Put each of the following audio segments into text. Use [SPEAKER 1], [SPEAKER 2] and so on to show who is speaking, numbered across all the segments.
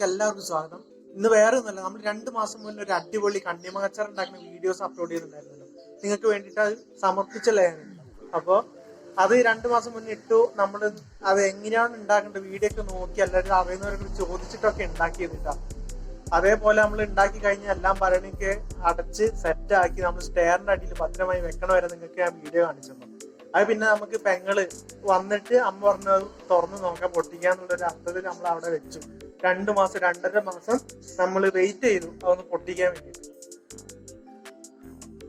[SPEAKER 1] വീഡിയോയിലേക്ക് എല്ലാവർക്കും സ്വാഗതം. ഇന്ന് വേറെ ഒന്നുമല്ല, നമ്മൾ 2 മാസം മുന്നേ ഒരു അടിപൊളി കണ്ണിമങ്ങച്ചാർ ഉണ്ടാക്കുന്ന വീഡിയോസ് അപ്ലോഡ് ചെയ്തിട്ടുണ്ടായിരുന്നല്ലോ. നിങ്ങൾക്ക് വേണ്ടിയിട്ട് അത് സമർപ്പിച്ചല്ലേ ഞാൻ. അപ്പോൾ അത് 2 മാസം മുന്നേ ഇട്ടു. നമ്മൾ അത് എങ്ങനെയാണ് ഉണ്ടാക്കേണ്ടത് വീഡിയോ ഒക്കെ നോക്കി എല്ലാവരും അറിയുന്നവരോട് ചോദിച്ചിട്ടൊക്കെ ഉണ്ടാക്കിയതിട്ടാ. അതേപോലെ നമ്മൾ ഉണ്ടാക്കി കഴിഞ്ഞാൽ എല്ലാം ഭരണിക്ക് അടച്ച് സെറ്റാക്കി നമ്മൾ സ്റ്റെയറിന്റെ അടിയിൽ ഭദ്രമായി വെക്കണ വരെ നിങ്ങൾക്ക് ഞാൻ വീഡിയോ കാണിച്ചപ്പോൾ അത് പിന്നെ നമുക്ക് പെങ്ങള് വന്നിട്ട് അമ്മ പറഞ്ഞത് തുറന്നു നോക്കാൻ പൊട്ടിക്കാന്നുള്ളൊരു അർത്ഥത്തിൽ നമ്മൾ അവിടെ വെച്ചു. 2 മാസം 2.5 മാസം നമ്മൾ വെയിറ്റ് ചെയ്തു അതൊന്ന് പൊട്ടിക്കാൻ വേണ്ടിയിട്ട്.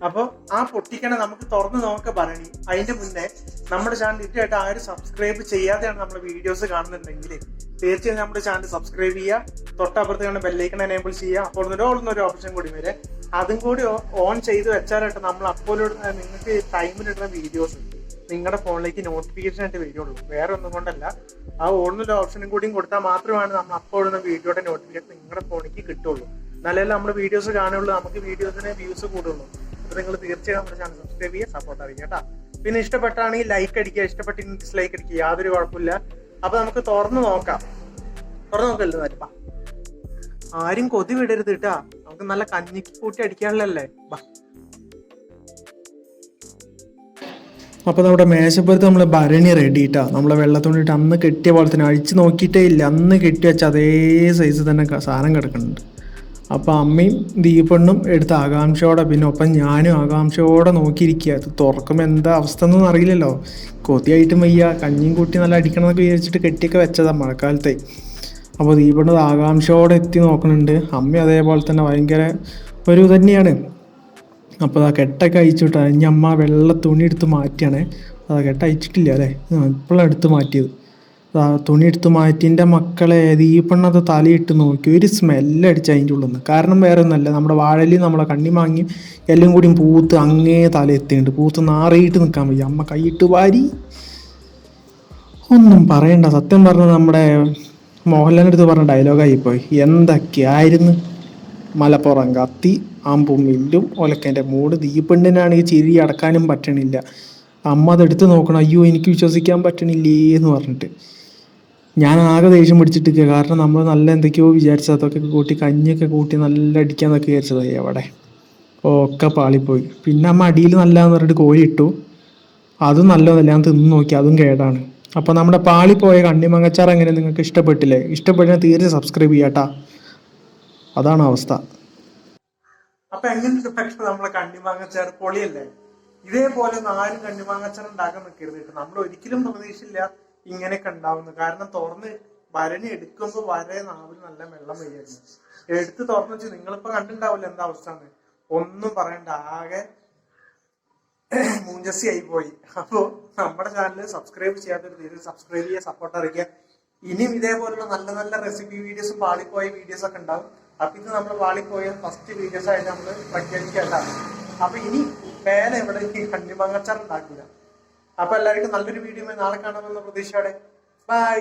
[SPEAKER 1] അപ്പൊ ആ പൊട്ടിക്കണ നമുക്ക് തുറന്നു നോക്കാൻ ഭരണി. അതിന്റെ മുന്നേ നമ്മുടെ ചാനൽ ഇട്ടായിട്ട് ആരും സബ്സ്ക്രൈബ് ചെയ്യാതെയാണ് നമ്മുടെ വീഡിയോസ് കാണുന്നുണ്ടെങ്കിൽ തീർച്ചയായും നമ്മുടെ ചാനൽ സബ്സ്ക്രൈബ് ചെയ്യുക. തൊട്ടപ്പുറത്ത് കാണുന്ന ബെല്ലൈക്കൺ എനേബിൾ ചെയ്യുക. അപ്പോൾ ഒരു ഓപ്ഷൻ കൂടി വരെ അതും കൂടി ഓൺ ചെയ്ത് വെച്ചാലായിട്ട് നമ്മൾ അപ്ലോഡ് നിങ്ങൾക്ക് ടൈമിലിടുന്ന വീഡിയോസ് നിങ്ങളുടെ ഫോണിലേക്ക് നോട്ടിഫിക്കേഷൻ ആയിട്ട് വരികയുള്ളൂ. വേറെ ഒന്നും കൊണ്ടല്ല, ആ ഓടുന്ന ഓപ്ഷനും കൂടിയും കൊടുത്താൽ മാത്രമാണ് നമ്മൾ അപ്ലോഡ് ചെയ്യുന്ന വീഡിയോയുടെ നോട്ടിഫിക്കേഷൻ നിങ്ങളുടെ ഫോണിലേക്ക് കിട്ടുള്ളൂ. എന്നാലേ നമ്മൾ വീഡിയോസ് കാണുള്ളൂ, നമുക്ക് വീഡിയോസിന് വ്യൂസ് കൂടുള്ളൂ. അപ്പൊ നിങ്ങൾ തീർച്ചയായും നമ്മുടെ ചാനൽ സബ്സ്ക്രൈബ് ചെയ്യുക, സപ്പോർട്ട് അറിയുക കേട്ടോ. പിന്നെ ഇഷ്ടപ്പെട്ടാണെങ്കിൽ ലൈക്ക് അടിക്കുക, ഇഷ്ടപ്പെട്ടില്ലെങ്കിൽ ഡിസ്ലൈക്ക് അടിക്കുക, യാതൊരു കുഴപ്പമില്ല. അപ്പൊ നമുക്ക് തുറന്നു നോക്കാം. തുറന്നു നോക്കല്ലോ വരുമ്പ ആരും കൊതി വിടരുത് കേട്ടാ. നമുക്ക് നല്ല കഞ്ഞിക്ക് കൂട്ടി അടിക്കാനുള്ളല്ലേ.
[SPEAKER 2] അപ്പോൾ നമ്മുടെ മേശപ്പുറത്ത് നമ്മൾ ഭരണി റെഡി ഇട്ടാ. നമ്മളെ വെള്ളത്തോണ്ടിട്ട് അന്ന് കെട്ടിയ പോലെ തന്നെ അഴിച്ച് നോക്കിയിട്ടേ ഇല്ല. അന്ന് കെട്ടി വെച്ച അതേ സൈസ് തന്നെ സാധനം കിടക്കുന്നുണ്ട്. അപ്പോൾ അമ്മയും ദീപണ്ണും എടുത്ത് ആകാംക്ഷയോടെ, പിന്നെ ഒപ്പം ഞാനും ആകാംക്ഷയോടെ നോക്കിയിരിക്കുക. അത് തുറക്കുമ്പോൾ എന്താ അവസ്ഥ എന്നൊന്നും അറിയില്ലല്ലോ. കൊതിയായിട്ടും വയ്യ, കഞ്ഞിയും കൂട്ടി നല്ല അടിക്കണം എന്നൊക്കെ വിചാരിച്ചിട്ട് കെട്ടിയൊക്കെ വെച്ചതാണ് മഴക്കാലത്തെ. അപ്പോൾ ദീപണ്ണത് ആകാംക്ഷയോടെ എത്തി നോക്കുന്നുണ്ട്. അമ്മ അതേപോലെ തന്നെ ഭയങ്കര ഒരു തന്നെയാണ്. അപ്പോൾ ആ കെട്ടൊക്കെ അയച്ചിട്ടാ. ഇനി അമ്മ വെള്ള തുണി എടുത്ത് മാറ്റിയാണേ. അതാ കെട്ട അയച്ചിട്ടില്ല അല്ലേ, ഇപ്പോഴാണ് എടുത്ത് മാറ്റിയത്. തുണി എടുത്ത് മാറ്റിൻ്റെ മക്കളെ ദീപണ്ണത് തലയിട്ട് നോക്കി ഒരു സ്മെല്ലടിച്ച് അതിൻ്റെ ഉള്ളിൽ നിന്ന്. കാരണം വേറെ ഒന്നുമല്ല, നമ്മുടെ വാഴലി നമ്മളെ കണ്ണി മാങ്ങി എല്ലാം കൂടിയും പൂത്ത് അങ്ങേ തല എത്തിയിട്ടുണ്ട്. പൂത്ത് നാറിയിട്ട് നിൽക്കാൻ വയ്യ. അമ്മ കൈയിട്ട് വാരി ഒന്നും പറയണ്ട. സത്യം പറഞ്ഞാൽ നമ്മുടെ മോഹൻലാലിൻ്റെ അടുത്ത് പറഞ്ഞ ഡയലോഗായിപ്പോയി. എന്തൊക്കെയായിരുന്നു മലപ്പുറം കത്തി ആമ്പും മില്ലും ഒലക്കേൻ്റെ മൂട്. ദീപണ്ണിനാണെങ്കിൽ ചിരി അടക്കാനും പറ്റണില്ല. അമ്മ അതെടുത്ത് നോക്കണം. അയ്യോ എനിക്ക് വിശ്വസിക്കാൻ പറ്റണില്ലേ എന്ന് പറഞ്ഞിട്ട് ഞാൻ ആകെ ദേഷ്യം പിടിച്ചിട്ട്. കാരണം നമ്മൾ നല്ല എന്തൊക്കെയോ വിചാരിച്ചത്, അതൊക്കെ കൂട്ടി കഞ്ഞിയൊക്കെ കൂട്ടി നല്ല അടിക്കാന്നൊക്കെ വിചാരിച്ചതായി. അവിടെ ഒക്കെ പാളിപ്പോയി. പിന്നെ അമ്മ അടിയിൽ നല്ലതെന്ന് പറഞ്ഞിട്ട് കോഴി ഇട്ടു. അതും നല്ലതല്ല, ഞാൻ തിന്ന് നോക്കി, അതും കേടാണ്. അപ്പോൾ നമ്മുടെ പാളിപ്പോയ കണ്ണിമങ്ങച്ചാർ എങ്ങനെ നിങ്ങൾക്ക് ഇഷ്ടപ്പെട്ടില്ലേ? ഇഷ്ടപ്പെട്ടാൽ തീർച്ചയായും സബ്സ്ക്രൈബ് ചെയ്യാട്ടാ. അതാണ് അവസ്ഥ.
[SPEAKER 1] അപ്പൊ എങ്ങനെയുണ്ട് പക്ഷെ നമ്മളെ കണ്ണിമാങ്ങച്ചാർ പൊളിയല്ലേ? ഇതേപോലെ ഒന്നും ആരും കണ്ണിമാങ്ങച്ചാർ ഉണ്ടാക്കാൻ നിൽക്കരുത്. നമ്മൾ ഒരിക്കലും പ്രതീക്ഷയില്ല ഇങ്ങനെയൊക്കെ ഉണ്ടാവുന്നു. കാരണം തുറന്ന് ഭരണി എടുക്കുമ്പോ വരെ നാവിൽ നല്ല വെള്ളം വയ്യായിരുന്നു. എടുത്ത് തുറന്നു വെച്ച് നിങ്ങളിപ്പോ കണ്ടിണ്ടാവില്ല എന്താ അവസ്ഥ എന്ന്. ഒന്നും പറയണ്ട, ആകെ മൂഞ്ചസി ആയി പോയി. അപ്പോ നമ്മുടെ ചാനൽ സബ്സ്ക്രൈബ് ചെയ്യാത്തൊരു തീരെ സബ്സ്ക്രൈബ് ചെയ്യുക, സപ്പോർട്ട് അറിയിക്കുക. ഇനിയും ഇതേപോലുള്ള നല്ല നല്ല റെസിപ്പി വീഡിയോസും പാളിപ്പോയ വീഡിയോസ് ഒക്കെ ഉണ്ടാവും. അപ്പൊ ഇത് നമ്മൾ പാളിപ്പോയ ഫസ്റ്റ് വീഡിയോസ് ആയിട്ട് നമ്മൾ പ്രഖ്യാപിക്കേണ്ടതാണ്. അപ്പൊ ഇനി മേലെ എവിടെ കണ്ണിമങ്ങച്ചാർ ഉണ്ടാക്കില്ല. അപ്പൊ എല്ലാവർക്കും നല്ലൊരു വീഡിയോ നാളെ കാണാമെന്ന പ്രതീക്ഷയോടെ ബൈ.